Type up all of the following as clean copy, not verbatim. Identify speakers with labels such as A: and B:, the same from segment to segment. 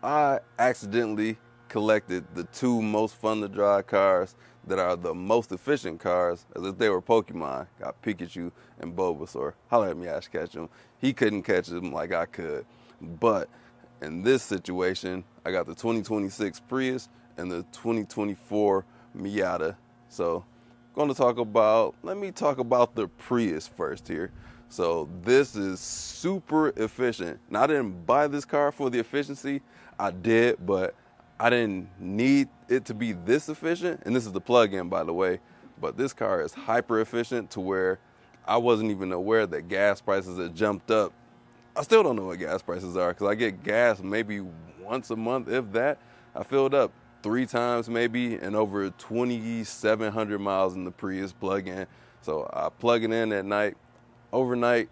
A: I accidentally collected the two most fun to drive cars that are the most efficient cars as if they were Pokemon. Got Pikachu and Bulbasaur. Holler at me, Ash, catch him. He couldn't catch him like I could. But in this situation, I got the 2026 Prius and the 2024 Miata. So let me talk about the Prius first here. So this is super efficient. Now I didn't buy this car for the efficiency. I did, but I didn't need it to be this efficient. And this is the plug-in, by the way. But this car is hyper efficient to where I wasn't even aware that gas prices had jumped up. I still don't know what gas prices are because I get gas maybe once a month, if that. I filled up 3 times maybe and over 2,700 miles in the Prius plug-in. So I plug it in at night. Overnight,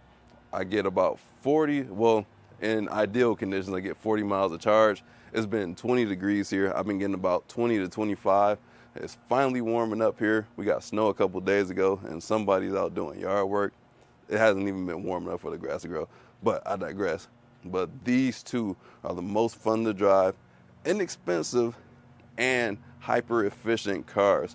A: I get about 40, well, in ideal conditions, I get 40 miles of charge. It's been 20 degrees here. I've been getting about 20 to 25. It's finally warming up here. We got snow a couple days ago, and somebody's out doing yard work. It hasn't even been warm enough for the grass to grow, but I digress. But these two are the most fun to drive, inexpensive, and hyper efficient cars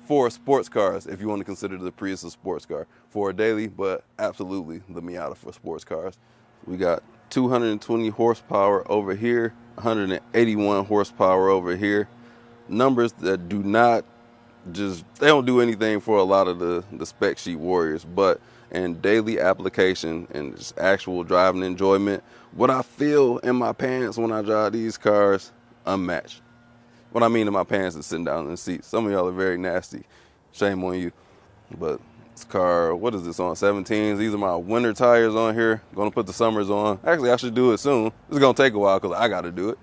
A: for sports cars, if you want to consider the Prius a sports car. For a daily, but absolutely the Miata for sports cars. We got 220 horsepower over here, 181 horsepower over here. Numbers that they don't do anything for a lot of the spec sheet warriors, but in daily application and just actual driving enjoyment, what I feel in my pants when I drive these cars, unmatched. What I mean in my pants is sitting down in the seat. Some of y'all are very nasty. Shame on you. But this car, what is this on? 17s. These are my winter tires on here. Gonna put the summers on. Actually, I should do it soon. It's gonna take a while because I gotta do it.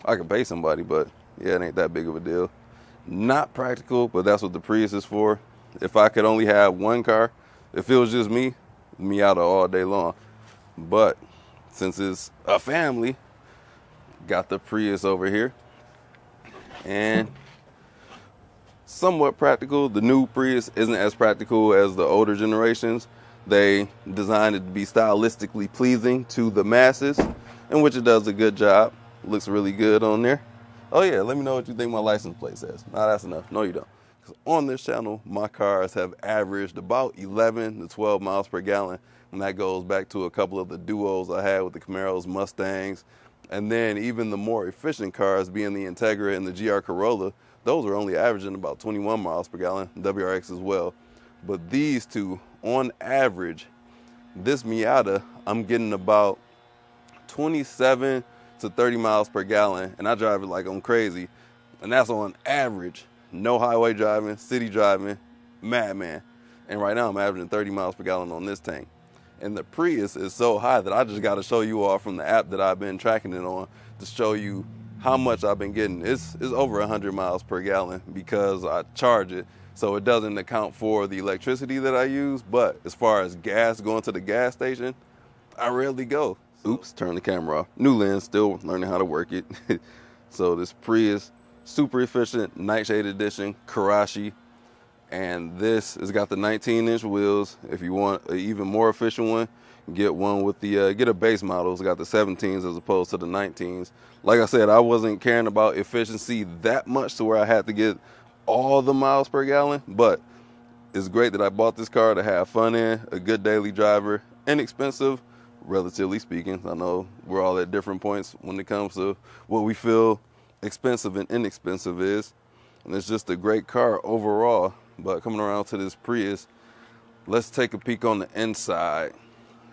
A: I can pay somebody, but yeah, it ain't that big of a deal. Not practical, but that's what the Prius is for. If I could only have one car, if it was just me, Miata all day long. But since it's a family, got the Prius over here. And somewhat practical. The new Prius isn't as practical as the older generations. They designed it to be stylistically pleasing to the masses, in which it does a good job. Looks really good on there. Oh yeah, let me know what you think my license plate says. Nah, that's enough. No, you don't. Because on this channel, my cars have averaged about 11 to 12 miles per gallon. And that goes back to a couple of the duos I had with the Camaros, Mustangs. And then even the more efficient cars, being the Integra and the GR Corolla, those are only averaging about 21 miles per gallon, WRX as well. But these two, on average, this Miata, I'm getting about 27 to 30 miles per gallon, and I drive it like I'm crazy. And that's on average. No highway driving, city driving, madman. And right now I'm averaging 30 miles per gallon on this tank. And the Prius is so high that I just got to show you all from the app that I've been tracking it on to show you how much I've been getting. It's over 100 miles per gallon because I charge it. So it doesn't account for the electricity that I use. But as far as gas going to the gas station, I rarely go. Oops, turn the camera off. New lens, still learning how to work it. So this Prius, super efficient, Nightshade Edition, Karashi. And this has got the 19-inch wheels. If you want an even more efficient one, get one with the, get a base model. It's got the 17s as opposed to the 19s. Like I said, I wasn't caring about efficiency that much to where I had to get all the miles per gallon. But it's great that I bought this car to have fun in, a good daily driver, inexpensive, relatively speaking. I know we're all at different points when it comes to what we feel expensive and inexpensive is. And it's just a great car overall. But coming around to this Prius, let's take a peek on the inside.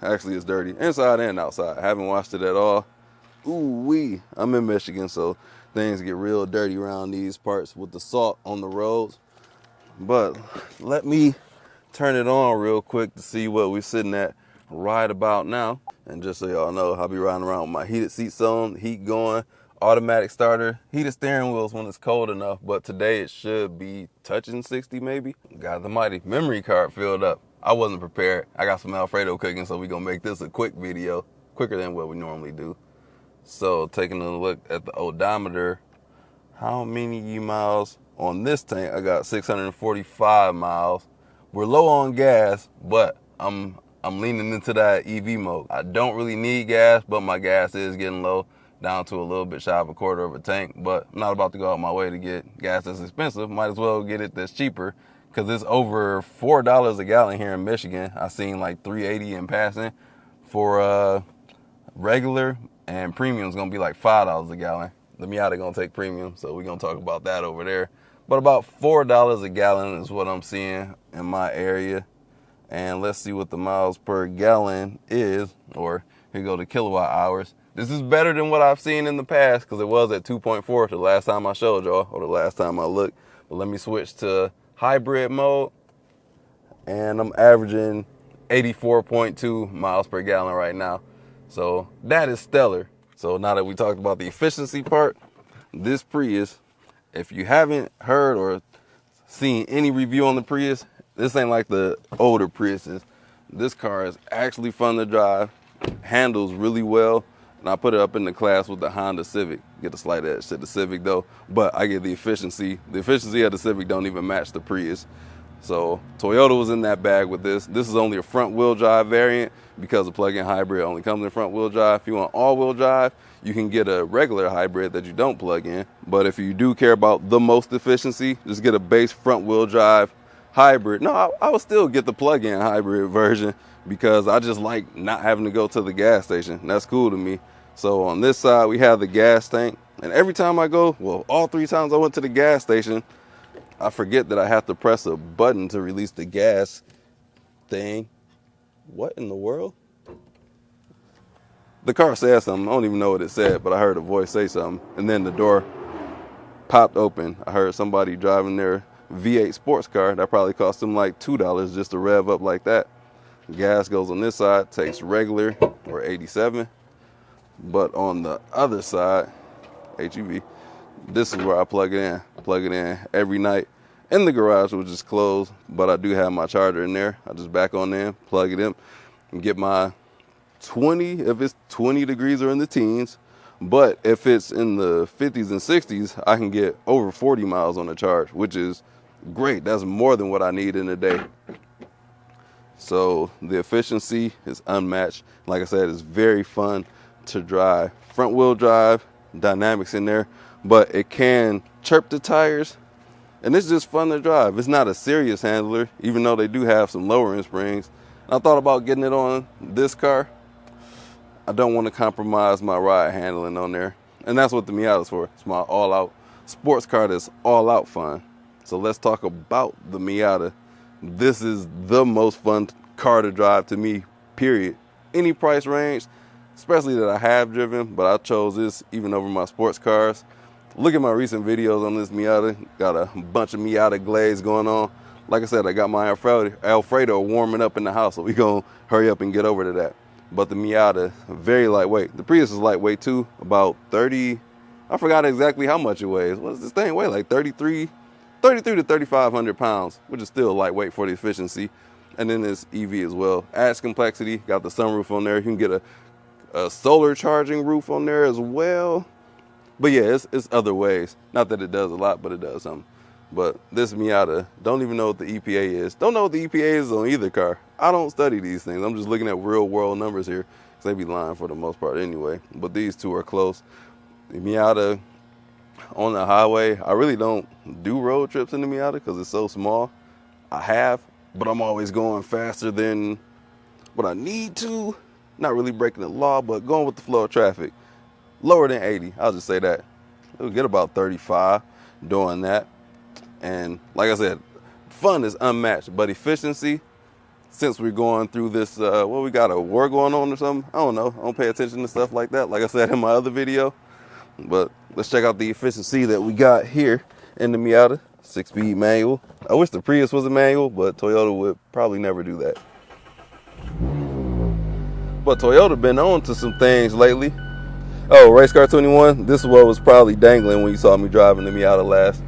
A: Actually, it's dirty, inside and outside. I haven't washed it at all. Ooh-wee, I'm in Michigan, so things get real dirty around these parts with the salt on the roads. But let me turn it on real quick to see what we're sitting at right about now. And just so y'all know, I'll be riding around with my heated seats on, heat going, automatic starter, heated steering wheels when it's cold enough, but today it should be touching 60 maybe. Got the mighty memory card filled up. I wasn't prepared. I got some Alfredo cooking, so we're gonna make this a quick video, quicker than what we normally do. So taking a look at the odometer, how many miles on this tank? I got 645 miles. We're low on gas, but I'm leaning into that EV mode. I don't really need gas, but my gas is getting low. down to a little bit shy of a quarter of a tank. But I'm not about to go out my way to get gas that's expensive. Might as well get it that's cheaper, because it's over $4 a gallon here in Michigan. I seen like $3.80 in passing for regular, and premium is gonna be like $5 a gallon. The Miata gonna take premium, so we're gonna talk about that over there. But about $4 a gallon is what I'm seeing in my area. And let's see what the miles per gallon is, or here go the kilowatt hours. This is better than what I've seen in the past, because it was at 2.4 the last time I showed y'all, or the last time I looked. But let me switch to hybrid mode, and I'm averaging 84.2 miles per gallon right now. So that is stellar. So now that we talked about the efficiency part, this Prius, if you haven't heard or seen any review on the Prius, this ain't like the older Priuses. This car is actually fun to drive, handles really well, and I put it up in the class with the Honda Civic. Get a slight edge to the Civic though, but I get the efficiency. The efficiency of the Civic don't even match the Prius. So Toyota was in that bag with this. This is only a front wheel drive variant, because the plug-in hybrid only comes in front wheel drive. If you want all wheel drive, you can get a regular hybrid that you don't plug in. But if you do care about the most efficiency, just get a base front wheel drive hybrid. No, I would still get the plug-in hybrid version, because I just like not having to go to the gas station. That's cool to me. So on this side, we have the gas tank. And every time I go, well, all 3 times I went to the gas station, I forget that I have to press a button to release the gas thing. What in the world? The car said something. I don't even know what it said, but I heard a voice say something. And then the door popped open. I heard somebody driving their V8 sports car. That probably cost them like $2 just to rev up like that. Gas goes on this side, takes regular or 87. But on the other side, HEV, this is where I plug it in. Plug it in every night. In the garage, which is closed, but I do have my charger in there. I just back on in, plug it in, and get my 20, if it's 20 degrees or in the teens. But if it's in the 50s and 60s, I can get over 40 miles on the charge, which is great. That's more than what I need in a day. So the efficiency is unmatched. Like I said, it's very fun to drive. Front wheel drive, dynamics in there, but it can chirp the tires, and it's just fun to drive. It's not a serious handler, even though they do have some lowering springs. I thought about getting it on this car. I don't want to compromise my ride handling on there, and that's what the Miata's for. It's my all-out sports car that's all-out fun. So let's talk about the Miata. This is the most fun car to drive to me, period. Any price range, especially that I have driven, but I chose this even over my sports cars. Look at my recent videos on this Miata. Got a bunch of Miata glaze going on. Like I said, I got my Alfredo warming up in the house, so we gonna hurry up and get over to that. But the Miata, very lightweight. The Prius is lightweight too, about 30, I forgot exactly how much it weighs. What does this thing weigh? Like 33 to 3,500 pounds, which is still lightweight for the efficiency. And then this EV as well. Adds complexity, got the sunroof on there. You can get a solar charging roof on there as well. But yeah, it's other ways. Not that it does a lot, but it does something. But this Miata, don't even know what the EPA is. Don't know what the EPA is on either car. I don't study these things. I'm just looking at real world numbers here, because they be lying for the most part anyway. But these two are close. The Miata on the highway, I really don't do road trips in the Miata because it's so small. I have, but I'm always going faster than what I need to. Not really breaking the law, but going with the flow of traffic. Lower than 80, I'll just say that. It'll get about 35 doing that. And like I said, fun is unmatched, but efficiency, since we're going through this, we got a war going on or something? I don't know. I don't pay attention to stuff like that, like I said in my other video. But let's check out the efficiency that we got here in the Miata. 6-speed manual. I wish the Prius was a manual, but Toyota would probably never do that. But Toyota been on to some things lately. Oh, Race Car 21, this is what was probably dangling when you saw me driving the Miata last.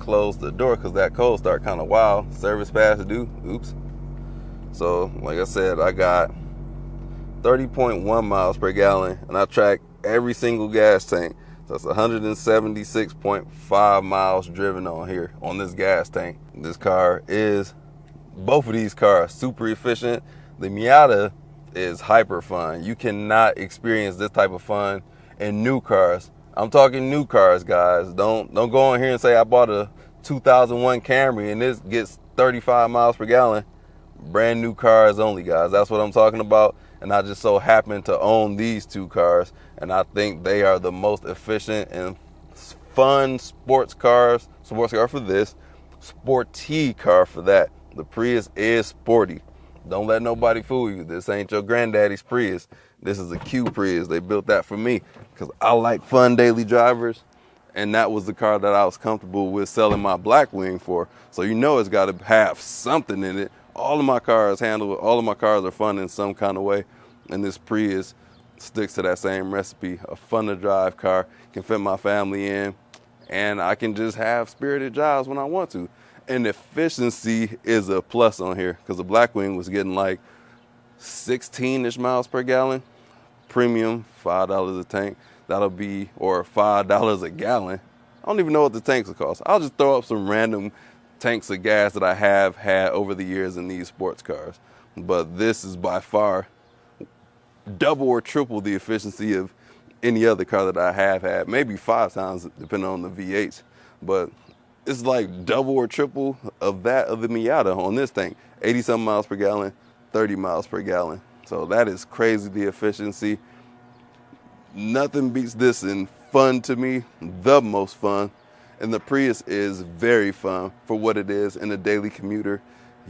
A: Close the door because that cold start kind of wild. Service pass due. Oops. So, like I said, I got 30.1 miles per gallon, and I track every single gas tank. So that's 176.5 miles driven on here on this gas tank. This car is, both of these cars, super efficient. The Miata is hyper fun. You cannot experience this type of fun in new cars. I'm talking new cars, guys. Don't go on here and say I bought a 2001 Camry and this gets 35 miles per gallon. Brand new cars only, guys. That's what I'm talking about. And I just so happen to own these two cars, and I think they are the most efficient and fun sports car for this, sporty car for that. The Prius is sporty. Don't let nobody fool you. This ain't your granddaddy's Prius. This is a Q Prius. They built that for me because I like fun daily drivers, and that was the car that I was comfortable with selling my Blackwing for. So you know it's got to have something in it. All of my cars are fun in some kind of way, and this Prius sticks to that same recipe. A fun to drive car, can fit my family in, and I can just have spirited drives when I want to. And efficiency is a plus on here because the Blackwing was getting like 16-ish miles per gallon. Premium, $5 a tank. That'll be, or $5 a gallon. I don't even know what the tanks will cost. I'll just throw up some random tanks of gas that I have had over the years in these sports cars. But this is by far double or triple the efficiency of any other car that I have had. Maybe 5 times depending on the V8s. But it's like double or triple of that of the Miata on this tank. 80-something miles per gallon, 30 miles per gallon. So that is crazy, the efficiency. Nothing beats this in fun to me, the most fun. And the Prius is very fun for what it is in a daily commuter.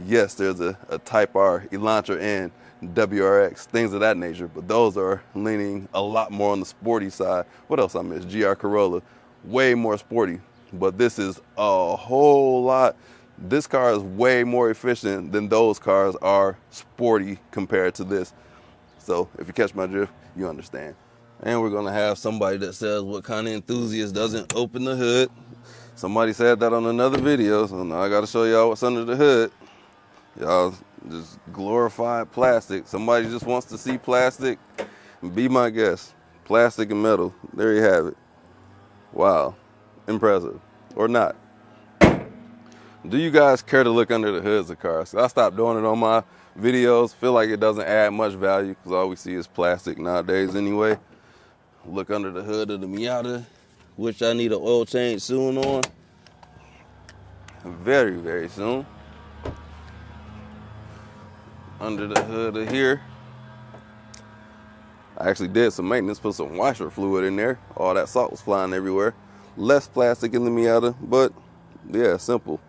A: Yes, there's a Type R, Elantra, and WRX, things of that nature, but those are leaning a lot more on the sporty side. What else I missed? GR Corolla, way more sporty. But this is a whole lot. This car is way more efficient than those cars are sporty compared to this. So if you catch my drift, you understand. And we're gonna have somebody that says, what kind of enthusiast doesn't open the hood? Somebody said that on another video, so now I gotta show y'all what's under the hood. Y'all just glorified plastic. Somebody just wants to see plastic, be my guest. Plastic and metal, there you have it. Wow, impressive, or not. Do you guys care to look under the hoods of cars? I stopped doing it on my videos. Feel like it doesn't add much value because all we see is plastic nowadays anyway. Look under the hood of the Miata, which I need an oil change soon on. Very, very soon. Under the hood of here, I actually did some maintenance, put some washer fluid in there. All that salt was flying everywhere. Less plastic in the Miata, but yeah, simple.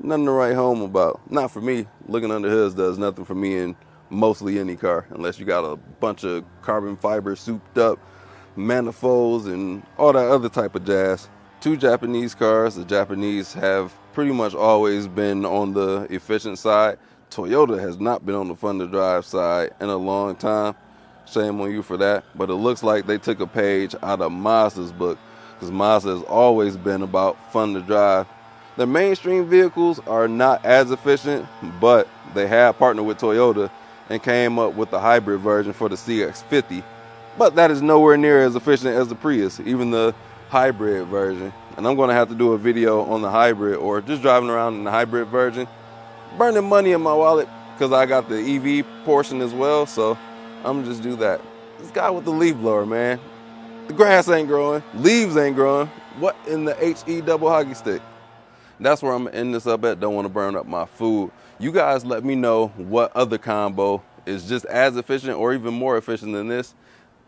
A: Nothing to write home about. Not for me. Looking under hoods does nothing for me in mostly any car, unless you got a bunch of carbon fiber souped up manifolds and all that other type of jazz. 2 Japanese cars. The Japanese have pretty much always been on the efficient side. Toyota has not been on the fun to drive side in a long time. Shame on you for that. But it looks like they took a page out of Mazda's book, because Mazda has always been about fun to drive. The mainstream vehicles are not as efficient, but they have partnered with Toyota and came up with the hybrid version for the CX-50. But that is nowhere near as efficient as the Prius, even the hybrid version. And I'm going to have to do a video on the hybrid, or just driving around in the hybrid version. Burning money in my wallet because I got the EV portion as well, so I'm just do that. This guy with the leaf blower, man. The grass ain't growing, leaves ain't growing. What in the HE double hockey stick? That's where I'm gonna end this up at. Don't want to burn up my food. You guys let me know what other combo is just as efficient or even more efficient than this.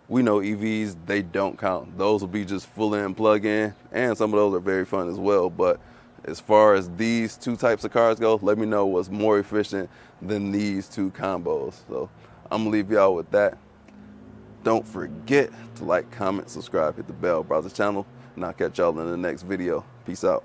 A: We know EVs, they don't count. Those will be just full in plug-in, and some of those are very fun as well. But as far as these 2 types of cars go, let me know what's more efficient than these 2 combos. So I'm gonna leave y'all with that. Don't forget to like, comment, subscribe, hit the bell, browse the channel, and I'll catch y'all in the next video. Peace out.